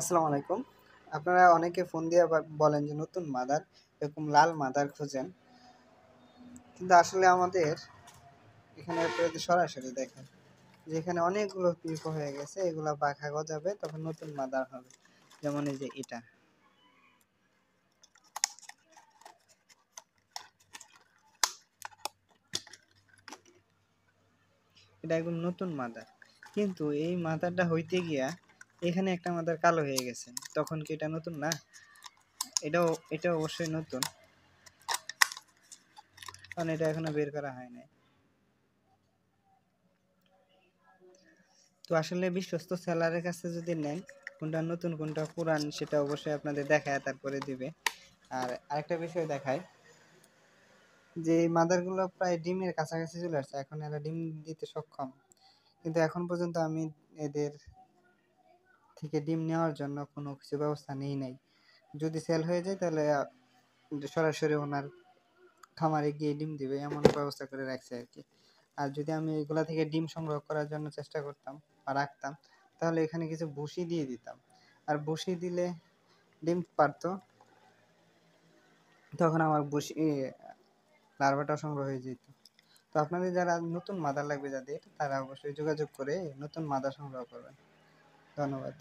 আসসালামু আলাইকুম। আপনারা অনেকে ফোন দিয়ে বলেন যে নতুন মাদার, এরকম লাল মাদার খোঁজেন। কিন্তু আসলে আমাদের এখানে আপনারা যদি সরাসরি দেখেন যে এখানে অনেকগুলো পিক হয়ে গেছে, এগুলা পাখা গজাবে তখন নতুন মাদার হবে। যেমন এই যে এটা একদম নতুন মাদার। কিন্তু এই মাদারটা হইতে গিয়া এখানে একটা মাদার কালো হয়ে গেছে। তখন কি এটা নতুন না? এটা অবশ্যই নতুন, কারণ এটা এখনো বের করা হয় নাই। তো আসলে বিশ্বস্ত সেলারের কাছে যদি নেন, কোনটা নতুন কোনটা পুরান সেটা অবশ্যই আপনাদের দেখায়, তারপরে দিবে। আর আরেকটা বিষয় দেখায় যে এই মাদারগুলো প্রায় ডিমের কাছাকাছি চলে আসছে, এখন এরা ডিম দিতে সক্ষম। কিন্তু এখন পর্যন্ত আমি এদের থেকে ডিম নেওয়ার জন্য কোনো কিছু ব্যবস্থা নেই নাই। যদি সেল হয়ে যায় তাহলে সরাসরি ওনার খামারে গিয়ে ডিম দিবে, এমন ব্যবস্থা করে রাখছে আর কি। আর যদি আমি এগুলা থেকে ডিম সংগ্রহ করার জন্য চেষ্টা করতাম বা রাখতাম, তাহলে এখানে কিছু ভুসি দিয়ে দিতাম। আর ভুসি দিলে ডিম পারতো, তখন আমার ভুসি লার্ভাটা সংগ্রহ হয়ে যেত। তো আপনাদের যারা নতুন মাদা লাগবে যাদের, তারা অবশ্যই যোগাযোগ করে নতুন মাদা সংগ্রহ করবেন। ধন্যবাদ।